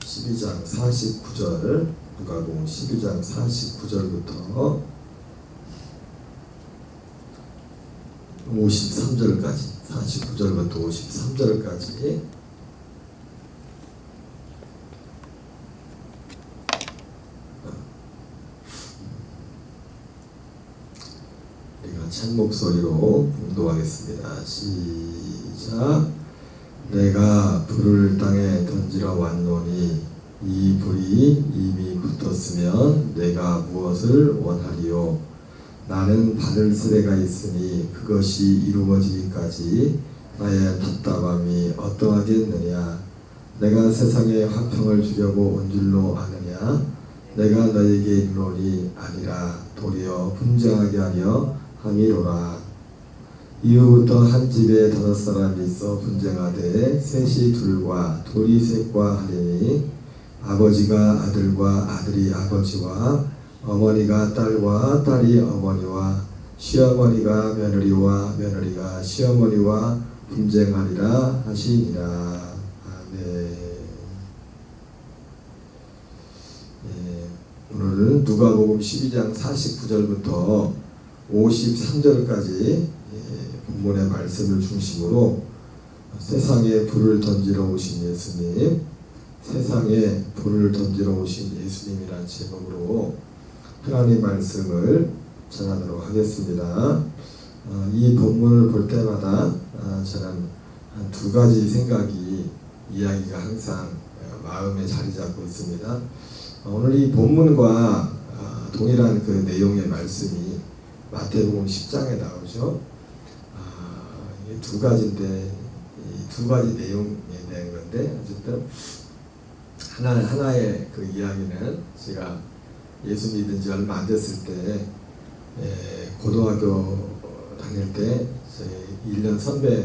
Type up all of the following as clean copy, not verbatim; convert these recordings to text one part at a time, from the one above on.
12장 49절, 누가복음 12장 49절부터 53절까지, 49절부터 53절까지 우리가 찬 목소리로 봉독하겠습니다. 시작. 내가 불을 땅에 던지러 왔노니 이 불이 이미 붙었으면 내가 무엇을 원하리요? 나는 받을 쓰레가 있으니 그것이 이루어지기까지 나의 답답함이 어떠하겠느냐? 내가 세상에 화평을 주려고 온 줄로 아느냐? 내가 너에게 이르노니 아니라 도리어 분쟁하게 하려 함이로라. 이후부터 한 집에 5사람이 있어 분쟁하되 셋이 둘과 둘이 셋과 하리니 아버지가 아들과 아들이 아버지와 어머니가 딸과 딸이 어머니와 시어머니가 며느리와 며느리가 시어머니와 분쟁하리라 하시니라. 아멘. 오늘은 누가복음 12장 49절부터 53절까지 본문의 말씀을 중심으로 세상에 불을 던지러 오신 예수님, 세상에 불을 던지러 오신 예수님이라는 제목으로 하나님 말씀을 전하도록 하겠습니다. 이 본문을 볼 때마다 저는 한 2가지 생각이, 이야기가 항상 마음에 자리 잡고 있습니다. 오늘 이 본문과 동일한 그 내용의 말씀이 마태복음 10장에 나오죠. 이게 2가지인데 이 2가지 내용에 대한 건데, 어쨌든 하나의 그 이야기는 제가 예수 믿은 지 얼마 안 됐을 때 고등학교 다닐 때 저희 1년 선배가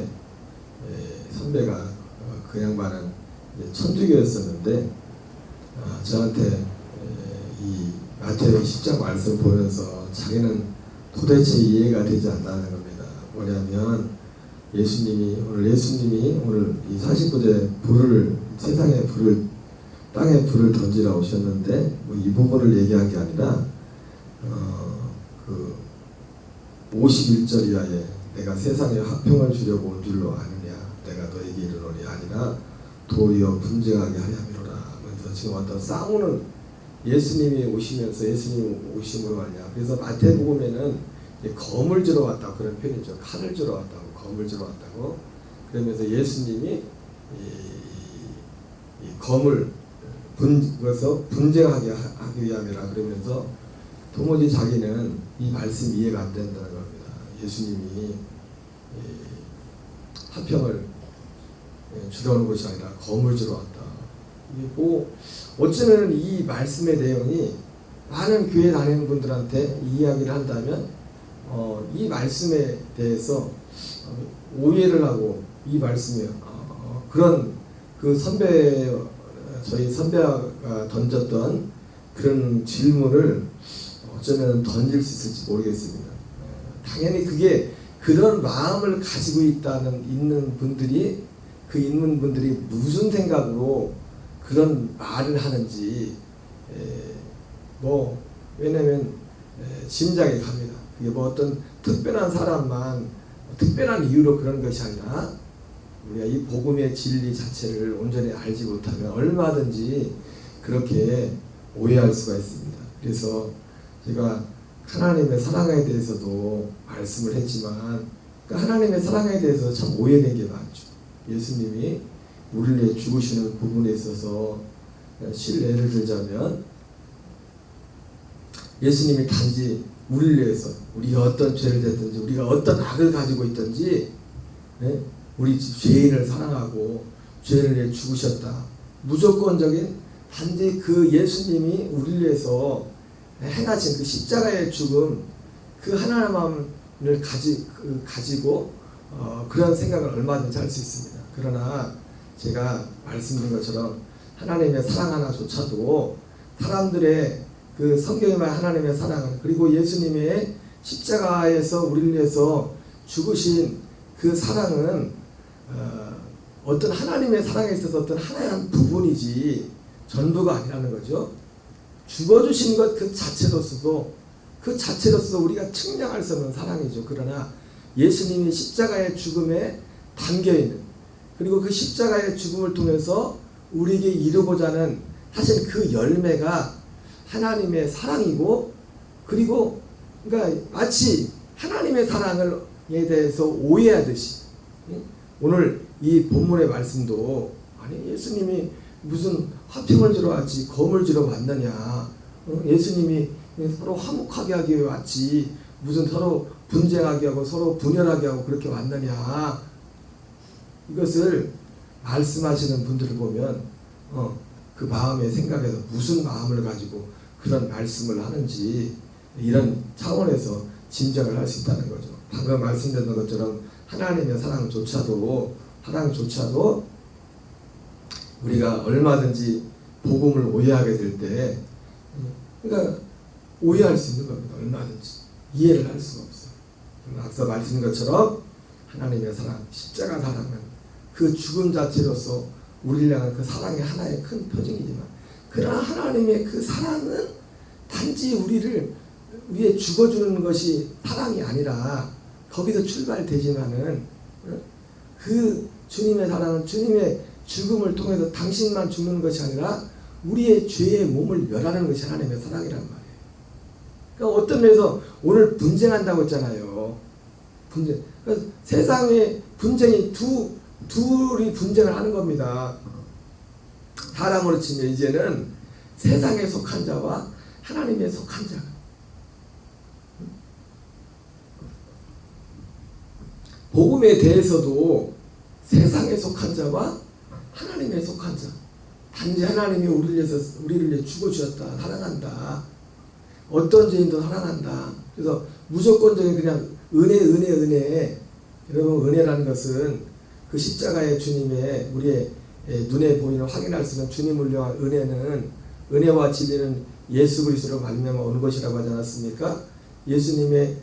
그 양반은 천주교였었는데 저한테 이 마태복음 10장 말씀 보면서 자기는 도대체 이해가 되지 않는다는 겁니다. 뭐냐면 오늘 예수님이 이 49제 세상에 땅에 불을 던지러 오셨는데 이 부분을 얘기한 게 아니라 그 51절 이하에 내가 세상에 화평을 주려고 온 줄로 아느냐? 내가 너에게 이르노니 아니라 도리어 분쟁하게 하야미로라. 그래서 지금 어떤 싸우는 예수님이 오심으로 말이야. 그래서 마태복음에는 검을 주러 왔다고 그런 표현이죠. 칼을 주러 왔다고, 검을 주러 왔다고. 그러면서 예수님이 이 검을 그래서 분쟁하게 하기 위함이라 그러면서 도무지 자기는 이 말씀 이해가 안 된다는 겁니다. 예수님이 화평을 주러 오는 것이 아니라 검을 주러 왔다. 그리고 어쩌면 이 말씀의 내용이 많은 교회 다니는 분들한테 이 이야기를 한다면 이 말씀에 대해서 오해를 하고 이 말씀에 그런 그 저희 선배가 던졌던 그런 질문을 어쩌면 던질 수 있을지 모르겠습니다. 당연히 그게 그런 마음을 가지고 있는 분들이 무슨 생각으로 그런 말을 하는지 왜냐면 짐작이 갑니다. 그게 어떤 특별한 사람만 특별한 이유로 그런 것이 아니라 우리가 이 복음의 진리 자체를 온전히 알지 못하면 얼마든지 그렇게 오해할 수가 있습니다. 그래서 제가 하나님의 사랑에 대해서도 말씀을 했지만 그 하나님의 사랑에 대해서 참 오해된 게 많죠. 예수님이 우리를 위해 죽으시는 부분에 있어서 예를 들자면 예수님이 단지 우리를 위해서 우리가 어떤 죄를 했든지 우리가 어떤 악을 가지고 있든지 우리 죄인을 사랑하고 죄를 위해 죽으셨다. 무조건적인 단지 그 예수님이 우리를 위해서 행하신 그 십자가의 죽음, 그 하나님을 가지고 그런 생각을 얼마든지 할 수 있습니다. 그러나 제가 말씀드린 것처럼 하나님의 사랑 하나조차도 사람들의 그 성경에 말한 하나님의 사랑은, 그리고 예수님의 십자가에서 우리를 위해서 죽으신 그 사랑은 어떤 하나님의 사랑에 있어서 어떤 하나의 부분이지 전부가 아니라는 거죠. 죽어주신 것 그 자체로서도 우리가 측량할 수 없는 사랑이죠. 그러나 예수님이 십자가의 죽음에 담겨있는, 그리고 그 십자가의 죽음을 통해서 우리에게 이루고자 하는 사실 그 열매가 하나님의 사랑이고, 그리고 그러니까 마치 하나님의 사랑에 대해서 오해하듯이 오늘 이 본문의 말씀도, 아니 예수님이 무슨 화평을 주러 왔지 검을 주러 왔느냐, 예수님이 서로 화목하게 하기 위해 왔지 무슨 서로 분쟁하게 하고 서로 분열하게 하고 그렇게 왔느냐, 이것을 말씀하시는 분들을 보면 그 마음의 생각에서 무슨 마음을 가지고 그런 말씀을 하는지 이런 차원에서 짐작을 할 수 있다는 거죠. 방금 말씀드린 것처럼 하나님의 사랑조차도 우리가 얼마든지 복음을 오해하게 될 때, 그러니까 오해할 수 있는 겁니다. 얼마든지 이해를 할 수가 없어요. 앞서 말씀드린 것처럼 하나님의 사랑, 십자가 사랑은 그 죽음 자체로서 우리를 향한 그 사랑의 하나의 큰 표징이지만, 그러나 하나님의 그 사랑은 단지 우리를 위해 죽어주는 것이 사랑이 아니라, 거기서 출발되지만은 그 주님의 사랑은 주님의 죽음을 통해서 당신만 죽는 것이 아니라 우리의 죄의 몸을 멸하는 것이 하나님의 사랑이란 말이에요. 그러니까 어떤 면에서 오늘 분쟁한다고 했잖아요. 분쟁. 그러니까 세상의 분쟁이 둘이 분쟁을 하는 겁니다. 사람으로 치면 이제는 세상에 속한 자와 하나님에 속한 자. 복음에 대해서도 세상에 속한 자와 하나님에 속한 자. 단지 하나님이 우리를 위해 죽어주셨다, 사랑한다, 어떤 죄인도 사랑한다. 그래서 무조건적인 그냥 은혜. 여러분, 은혜라는 것은 그 십자가의 주님의 우리의 눈에 보이는 확인할 수 있는 주님을 위한 은혜는, 은혜와 진리는 예수 그리스도로 말미암아 오는 것이라고 하지 않았습니까? 예수님의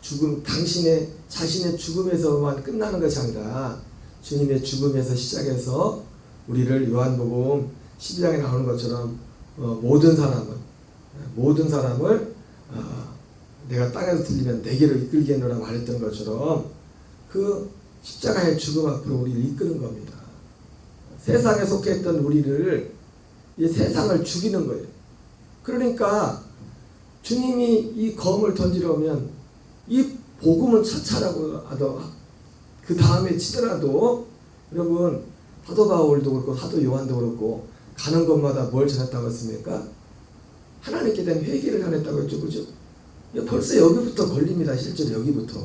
죽음, 당신의 자신의 죽음에서만 끝나는 것이 아니라 주님의 죽음에서 시작해서 우리를 요한복음 12장에 나오는 것처럼 모든 사람을 내가 땅에서 들리면 내게로 이끌겠노라 말했던 것처럼 그 십자가의 죽음 앞으로 우리를 이끄는 겁니다. 세상에 속했던 우리를, 이 세상을 죽이는 거예요. 그러니까 주님이 이 검을 던지러 오면 이 복음은 차차라고 하더라도 그 다음에 치더라도, 여러분, 사도 바울도 그렇고 사도 요한도 그렇고 가는 곳마다 뭘 전했다고 했습니까? 하나님께 대한 회개를 전했다고 했죠. 그죠? 벌써 여기부터 걸립니다. 실제로 여기부터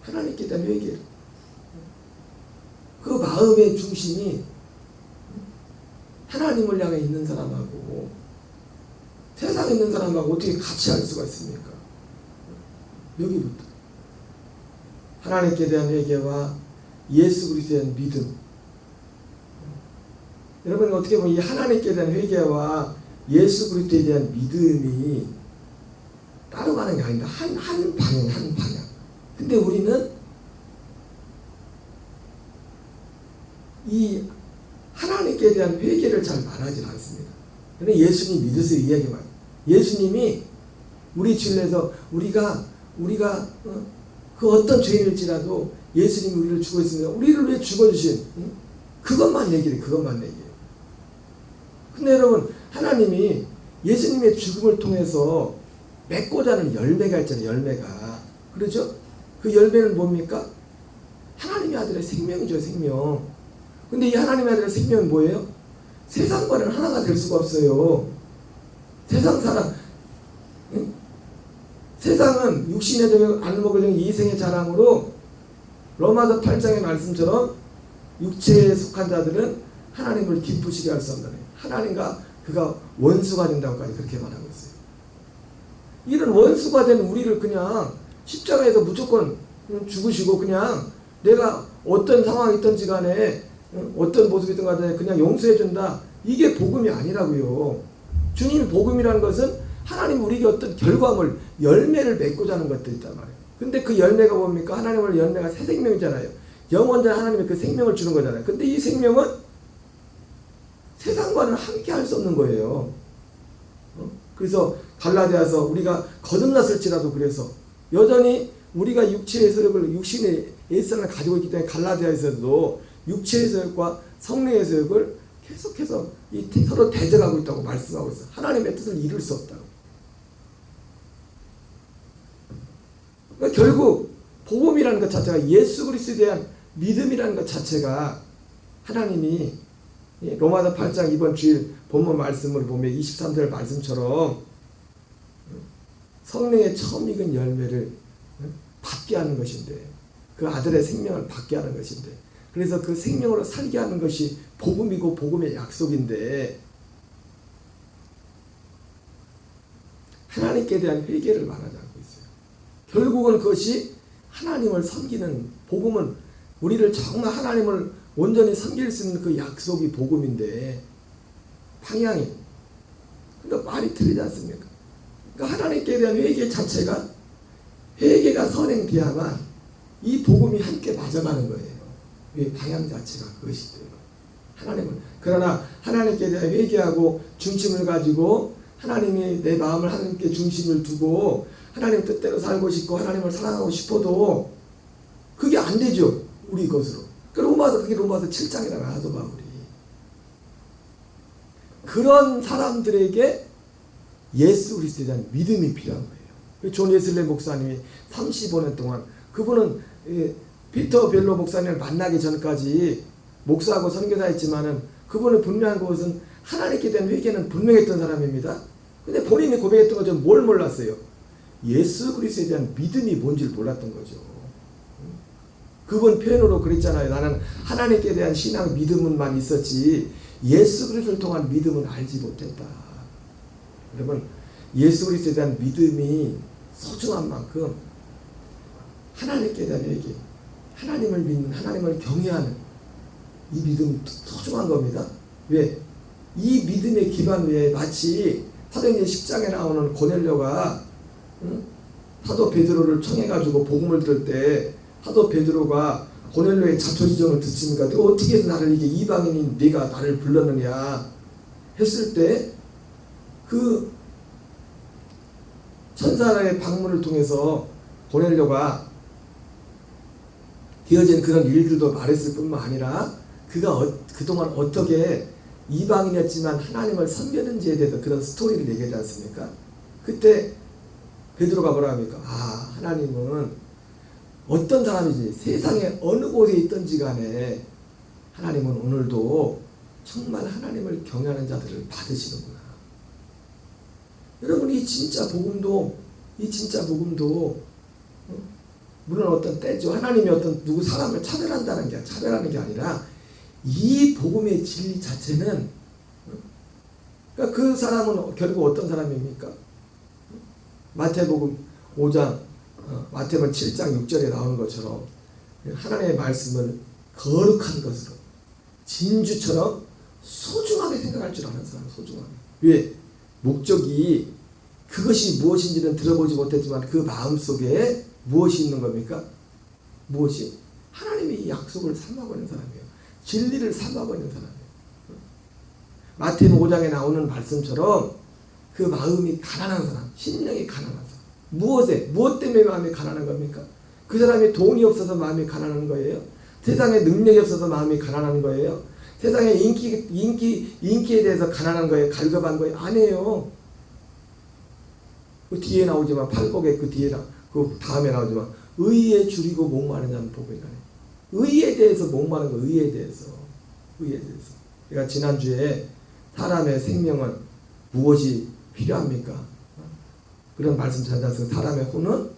하나님께 대한 회개. 그 마음의 중심이 하나님을 향해 있는 사람하고 세상에 있는 사람하고 어떻게 같이 할 수가 있습니까? 여기부터 하나님께 대한 회개와 예수 그리스도에 대한 믿음. 여러분, 어떻게 보면 이 하나님께 대한 회개와 예수 그리스도에 대한 믿음이 따로 가는 게 아니다. 한 방향. 근데 우리는 이 하나님께 대한 회개를 잘 말하지 않습니다. 그런데 예수님 믿으세요. 이야기만. 예수님이 우리 주님에서 우리가 그 어떤 죄인일지라도 예수님이 우리를 죽어있습니다. 우리를 위해 죽어주신 그것만 얘기해요. 근데 여러분, 하나님이 예수님의 죽음을 통해서 맺고자 하는 열매가 있잖아요. 열매가. 그렇죠? 그 열매는 뭡니까? 하나님의 아들의 생명이죠. 생명. 근데 이 하나님의 아들의 생명은 뭐예요? 세상과는 하나가 될 수가 없어요. 세상 사람, 세상은 육신의 정욕, 안목의 정욕, 이생의 자랑으로 로마서 8장의 말씀처럼 육체에 속한 자들은 하나님을 기쁘시게 할 수 없는, 하나님과 그가 원수가 된다고까지 그렇게 말하고 있어요. 이런 원수가 된 우리를 그냥 십자가에서 무조건 죽으시고 그냥 내가 어떤 상황이 있든지 간에 어떤 모습이든 간에 그냥 용서해 준다. 이게 복음이 아니라고요. 주님 복음이라는 것은 하나님 우리에게 어떤 결과물, 열매를 맺고자 하는 것도 있단 말이에요. 근데 그 열매가 뭡니까? 하나님의 열매가 새 생명이잖아요. 영원전 하나님의 그 생명을 주는 거잖아요. 근데 이 생명은 세상과는 함께 할 수 없는 거예요. 그래서 갈라디아서 우리가 거듭났을지라도 그래서 여전히 우리가 육체의 소욕을 육신의 옛사람을 가지고 있기 때문에 갈라디아에서도 육체의 소욕과 성령의 소욕을 계속해서 서로 대적하고 있다고 말씀하고 있어요. 하나님의 뜻을 이룰 수 없다고. 그러니까 결국 복음이라는 것 자체가 예수 그리스도에 대한 믿음이라는 것 자체가 하나님이 로마서 8장 이번 주일 본문 말씀을 보면 23절 말씀처럼 성령의 처음 익은 열매를 받게 하는 것인데 그 아들의 생명을 받게 하는 것인데 그래서 그 생명으로 살게 하는 것이 복음이고 복음의 약속인데 하나님께 대한 회개를 말하지 않고 있어요. 결국은 그것이 하나님을 섬기는 복음은 우리를 정말 하나님을 온전히 섬길 수 있는 그 약속이 복음인데 방향이 그러니까 말이 틀리지 않습니까? 그러니까 하나님께 대한 회개 자체가 회개가 선행되야만 이 복음이 함께 맞아가는 거예요. 왜 방향 자체가 그것이 돼요. 하나님은 그러나 하나님께 대한 회개하고 중심을 가지고 하나님이 내 마음을 하나님께 중심을 두고 하나님 뜻대로 살고 싶고 하나님을 사랑하고 싶어도 그게 안 되죠. 우리 것으로. 그게 로마서 7장이라고 하죠, 바울이. 그런 사람들에게 예수 그리스도에 대한 믿음이 필요한 거예요. 존 웨슬리 목사님이 35년 동안 그분은 피터 벨로 목사님을 만나기 전까지 목사하고 선교사였지만은 그분의 분명한 것은 하나님께 대한 회개는 분명했던 사람입니다. 근데 본인이 고백했던 것은 뭘 몰랐어요? 예수 그리스도에 대한 믿음이 뭔지를 몰랐던 거죠. 그분 표현으로 그랬잖아요. 나는 하나님께 대한 신앙 믿음만 있었지 예수 그리스도를 통한 믿음은 알지 못했다. 여러분 예수 그리스도에 대한 믿음이 소중한 만큼 하나님께 대한 회개, 하나님을 믿는, 하나님을 경외하는 이 믿음은 소중한 겁니다. 왜? 이 믿음의 기반 위에 마치 사도행전 10장에 나오는 고넬료가 사도 베드로를 청해가지고 복음을 들을 때 사도 베드로가 고넬료의 자초지종을 듣습니까? 내가 어떻게 해서 나를 이게 이방인인 네가 나를 불렀느냐 했을 때 그 천사의 방문을 통해서 고넬료가 되어진 그런 일들도 말했을 뿐만 아니라 그가 그동안 어떻게 이방인이었지만 하나님을 섬겼는지에 대해서 그런 스토리를 얘기하지 않습니까? 그때 베드로가 뭐라 합니까? 하나님은 어떤 사람이지 세상에 어느 곳에 있든지 간에 하나님은 오늘도 정말 하나님을 경외하는 자들을 받으시는구나. 여러분 이 진짜 복음도 물론 어떤 때죠. 하나님이 어떤 누구 사람을 차별하는 게 아니라 이 복음의 진리 자체는 그러니까 그 사람은 결국 어떤 사람입니까? 마태복음 5장 마태복음 7장 6절에 나오는 것처럼 하나님의 말씀을 거룩한 것으로 진주처럼 소중하게 생각할 줄 아는 사람. 소중하게. 왜? 목적이 그것이 무엇인지는 들어보지 못했지만 그 마음속에 무엇이 있는 겁니까? 무엇이? 하나님의 이 약속을 삼아고 있는 사람이에요. 진리를 삼아고 있는 사람이에요. 마태복음 5장에 나오는 말씀처럼 그 마음이 가난한 사람, 심령이 가난한 사람. 무엇 때문에 마음이 가난한 겁니까? 그 사람이 돈이 없어서 마음이 가난한 거예요? 세상에 능력이 없어서 마음이 가난한 거예요? 세상에 인기에 대해서 가난한 거예요? 갈급한 거예요? 아니에요. 그 뒤에 나오지만 팔복에 그 다음에 나오지만 의에 줄이고 목마른 자는 복이 나네. 의에 대해서 목마른 거, 의에 대해서. 제가 지난주에 사람의 생명은 무엇이 필요합니까? 그런 말씀 전해서 사람의 혼은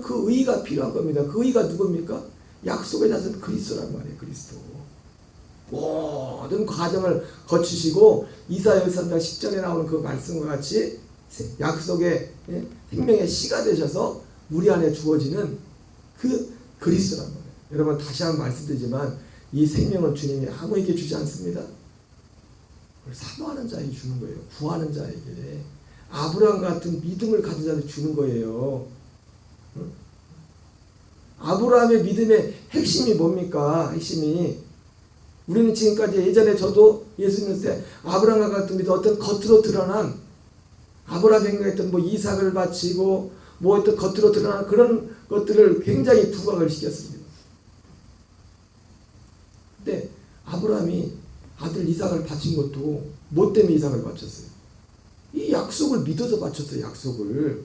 그 의가 필요한 겁니다. 그 의가 누굽니까? 약속의 자손 그리스도란 말이에요. 그리스도. 모든 과정을 거치시고 이사야 13장 10절에 나오는 그 말씀과 같이 약속의 생명의 씨가 되셔서 우리 안에 주어지는 그 그리스도란 말이에요. 여러분 다시 한번 말씀드리지만 이 생명은 주님이 아무에게 주지 않습니다. 그걸 사모하는 자에게 주는 거예요. 구하는 자에게. 아브라함 같은 믿음을 가진 자에게 주는 거예요. 아브라함의 믿음의 핵심이 뭡니까? 핵심이 우리는 지금까지 예전에 저도 예수 믿을 때 아브라함과 같은 믿음 어떤 겉으로 드러난 아브라함이 행동했던 뭐 이삭을 바치고 뭐 어떤 겉으로 드러난 그런 것들을 굉장히 부각을 시켰습니다. 근데 아브라함이 아들 이삭을 바친 것도 뭐 때문에 이삭을 바쳤어요? 이 약속을 믿어서 바쳤어요. 약속을.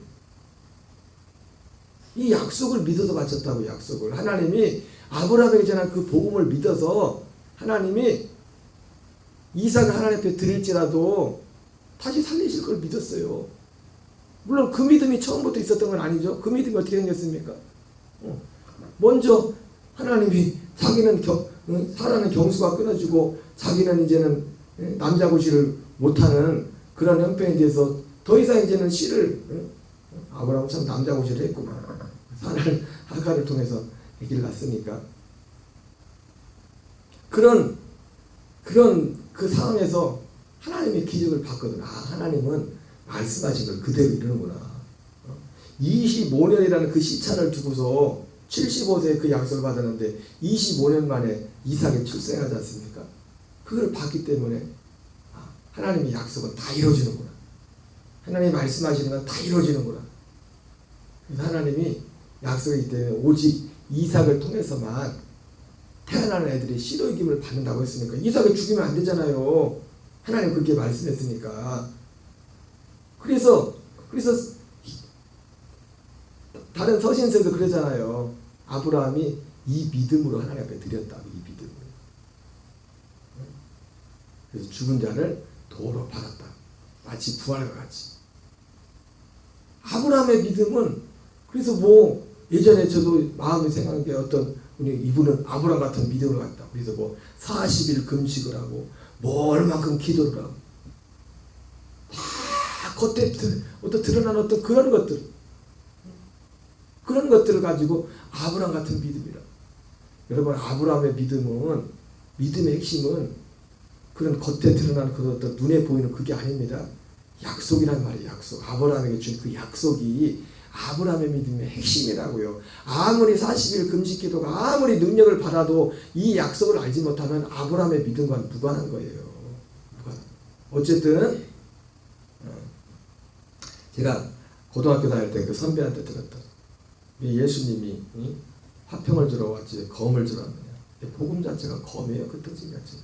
이 약속을 믿어서 바쳤다고. 약속을. 하나님이 아브라함에게 전한 그 복음을 믿어서 하나님이 이삭을 하나님 앞에 드릴지라도 다시 살리실 걸 믿었어요. 물론 그 믿음이 처음부터 있었던 건 아니죠. 그 믿음이 어떻게 생겼습니까? 먼저 하나님이 자기는 사라는 경수가 끊어지고 자기는 이제는 남자 고시를 못하는 그런 형편에 대해서 더 이상 이제는 씨를 아브라함은 참 남자 고시를 했구나. 사라를 하가를 통해서 아기를 낳았으니까 그런 그 상황에서 하나님의 기적을 봤거든. 아, 하나님은 말씀하신 걸 그대로 이루는구나. 25년이라는 그 시차를 두고서 75세에 그 약속을 받았는데 25년 만에 이삭이 출생하지 않습니까? 그걸 봤기 때문에 하나님의 약속은 다 이루어지는구나. 하나님이 말씀하시는 건 다 이루어지는구나. 그래서 하나님이 약속이기 때문에 오직 이삭을 통해서만 태어나는 애들이 씨로 이김을 받는다고 했으니까 이삭을 죽이면 안 되잖아요. 하나님 그렇게 말씀했으니까. 그래서 다른 서신서에도 그러잖아요. 아브라함이 이 믿음으로 하나님 앞에 드렸다고. 이 믿음으로. 그래서 죽은 자를 도로 받았다. 마치 부활과 같이. 아브라함의 믿음은 그래서 뭐 예전에 저도 마음이 생각한 게 어떤 이분은 아브라함 같은 믿음을 갖다. 그래서 뭐 40일 금식을 하고 뭐 얼만큼 기도를 하고 다 겉에 어떤 드러난 어떤 그런 것들을 가지고 아브라함 같은 믿음이라. 여러분 아브라함의 믿음의 핵심은 그런 겉에 드러난 그 어떤 눈에 보이는 그게 아닙니다. 약속이란 말이에요. 약속. 아브라함에게 준 그 약속이 아브라함의 믿음의 핵심이라고요. 아무리 40일 금식 기도가 아무리 능력을 받아도 이 약속을 알지 못하면 아브라함의 믿음과는 무관한 거예요. 어쨌든 제가 고등학교 다닐 때 그 선배한테 들었다. 예수님이 화평을 주러 왔지 검을 주러 왔느냐. 복음 자체가 검이에요. 그 뜻이 자체가.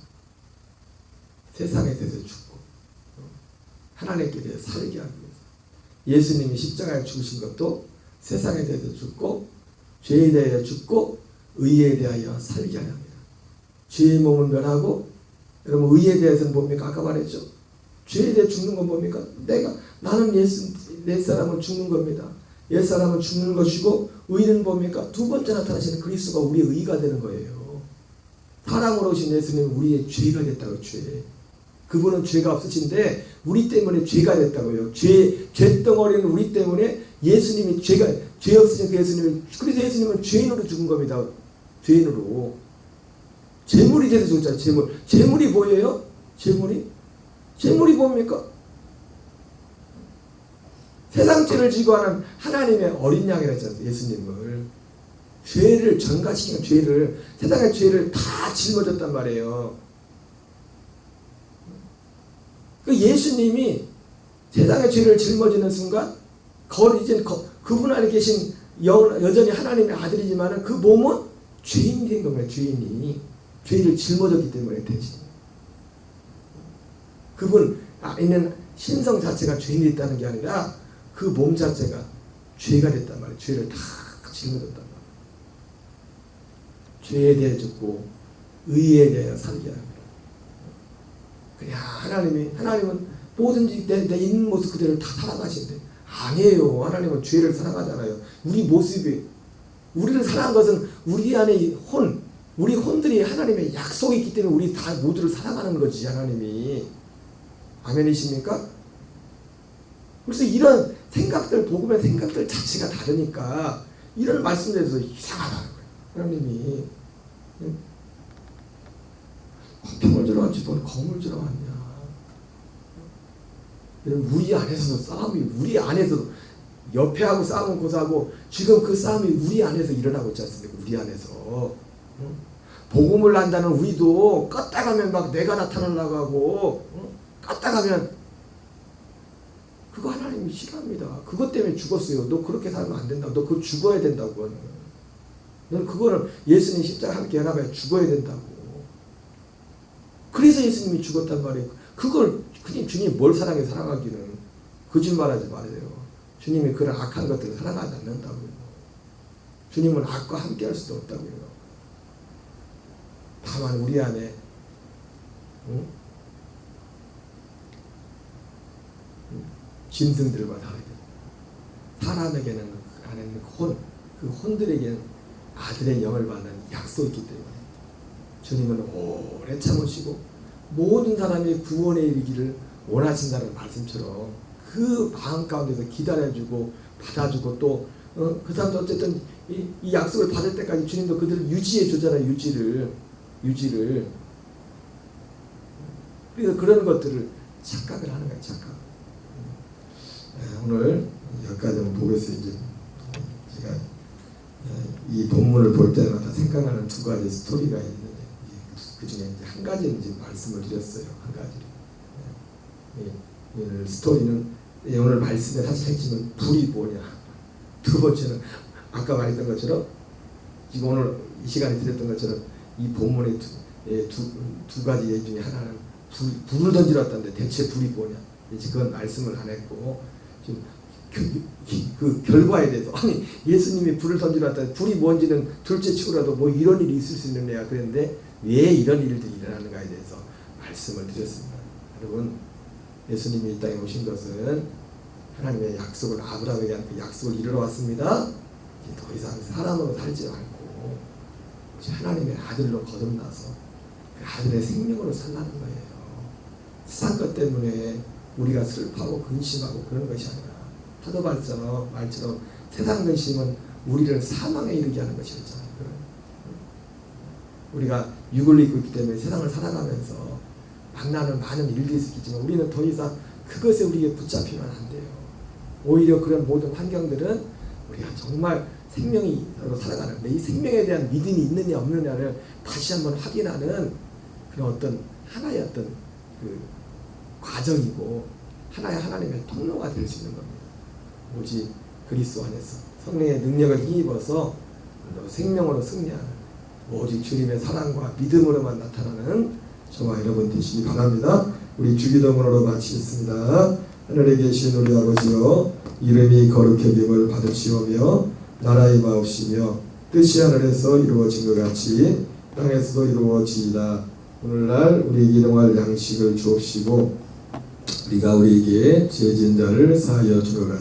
세상에 대해서 죽고 하나님께 대해서 살게 하기 위해서. 예수님이 십자가에 죽으신 것도 세상에 대해서 죽고 죄에 대하여 죽고 의에 대하여 살게 하려 합니다. 죄의 몸은 멸하고 여러분 의에 대해서는 뭡니까? 아까 말했죠. 죄에 대해 죽는 건 뭡니까? 나는 옛사람은 죽는 겁니다. 옛사람은 죽는 것이고 의는 뭡니까? 두 번째 나타나시는 그리스도가 우리의 의가 되는 거예요. 사랑으로 오신 예수님은 우리의 죄가 됐다고. 죄. 그분은 죄가 없으신데 우리 때문에 죄가 됐다고요. 죄덩어리는 우리 때문에 예수님이 죄 없으신 그 예수님이 그래서 예수님은 죄인으로 죽은 겁니다. 죄인으로. 재물이 돼서 죽었잖아요. 재물이 뭐예요? 재물이 뭡니까? 세상 죄를 지고 하는 하나님의 어린 양이라 했잖아요. 예수님을. 죄를 전가시키는 죄를 세상의 죄를 다 짊어졌단 말이에요. 그 예수님이 세상의 죄를 짊어지는 순간 이제 그분 안에 계신 여전히 하나님의 아들이지만 그 몸은 죄인이 된 겁니다. 죄인이. 죄를 짊어졌기 때문에 대신. 그분 안에 있는 신성 자체가 죄인이 됐다는 게 아니라 그 몸 자체가 죄가 됐단 말이에요. 죄를 다 짊어졌단 말이에요. 죄에 대해 죽고 의에 대해 살게 합니다. 그냥 하나님은 뭐든지 내 있는 모습 그대로 다 살아가신대. 아니에요. 하나님은 죄를 사랑하잖아요. 우리 모습이 우리를 사랑한 것은 우리 안에 우리 혼들이 하나님의 약속이 있기 때문에 우리 다 모두를 사랑하는 거지. 하나님이. 아멘이십니까? 그래서 이런 생각들, 복음의 생각들 자체가 다르니까 이런 말씀들에서 이상하다는 거예요. 하나님이 화평을 주러 왔지 뭘 검을 주러 왔냐. 우리 안에서도 싸움이 우리 안에서도 옆에하고 싸우면 고사하고 지금 그 싸움이 우리 안에서 일어나고 있지 않습니까? 우리 안에서. 복음을 안다는 우리도 껐다 가면 막 내가 나타나려고 하고 껐다 가면 그거 하나님이 싫어합니다. 그것 때문에 죽었어요. 너 그렇게 살면 안 된다고. 너 그거 죽어야 된다고. 넌 그거를 예수님 십자가 함께 연합해 죽어야 된다고. 그래서 예수님이 죽었단 말이에요. 그걸 그냥 주님 뭘 사랑해 사랑하기는 거짓말하지 말아요. 주님이 그런 악한 것들을 사랑하지 않는다고요. 주님은 악과 함께할 수도 없다고요. 다만 우리 안에 짐승들과 다르게 사람에게는 안에는 그 혼들에게는 아들의 영을 받는 약속이 있기 때문에 주님은 오래 참으시고 모든 사람이 구원에 이르기를 원하신다는 말씀처럼 그 마음 가운데서 기다려주고 받아주고 또 그 사람도 어쨌든 이 약속을 받을 때까지 주님도 그들을 유지해 주잖아요. 유지를. 그래서 그런 것들을 착각을 하는 거예요. 착각. 오늘 여기까지 한번 보겠어요. 이제 제가 이 본문을 볼 때마다 생각나는 두 가지 스토리가 있는데 그 중에 이제 한 가지는 이제 말씀을 드렸어요. 한 가지. 스토리는 오늘 말씀에 사실 핵심은 불이 뭐냐. 두 번째는 아까 말했던 것처럼 지금 오늘 이 시간에 드렸던 것처럼 이 본문의 두 가지 예기 중에 하나는 불을 던지러 왔다는데 대체 불이 뭐냐. 이제 그건 말씀을 안 했고 지금 그 결과에 대해서 아니 예수님이 불을 던지러 왔다 불이 뭔지는 둘째 치고라도 뭐 이런 일이 있을 수 있는 애야. 그랬는데 왜 이런 일들이 일어나는가에 대해서 말씀을 드렸습니다. 여러분 예수님이 이 땅에 오신 것은 하나님의 약속을 아브라함에 대한 그 약속을 이루러 왔습니다. 이제 더 이상 사람으로 살지 않고 하나님의 아들로 거듭나서 그 아들의 생명으로 살라는 거예요. 세상 것 때문에 우리가 슬퍼하고 근심하고 그런 것이 아니라 사도 말처럼 세상 근심은 우리를 사망에 이르게 하는 것이었잖아요. 우리가 육을 입고 있기 때문에 세상을 살아가면서 만나는 많은 일들이 있겠지만 우리는 더 이상 그것에 우리에게 붙잡히면 안 돼요. 오히려 그런 모든 환경들은 우리가 정말 생명으로 살아가는데 이 생명에 대한 믿음이 있느냐 없느냐를 다시 한번 확인하는 그런 어떤 하나의 어떤 그 과정이고 하나의 하나님의 통로가 될 수 있는 겁니다. 오직 그리스도 안에서 성령의 능력을 힘입어서 생명으로 승리하는 오직 주님의 사랑과 믿음으로만 나타나는 저와 여러분 되시기 바랍니다. 우리 주기도문으로 마치겠습니다. 하늘에 계신 우리 아버지여 이름이 거룩해김을 받으시오며 나라의 마옵시며 뜻이 하늘에서 이루어진 것 같이 땅에서도 이루어지이다. 오늘날 우리에게 일용할 양식을 주옵시고 우리가 우리에게 죄진 자를 사하여 주노라.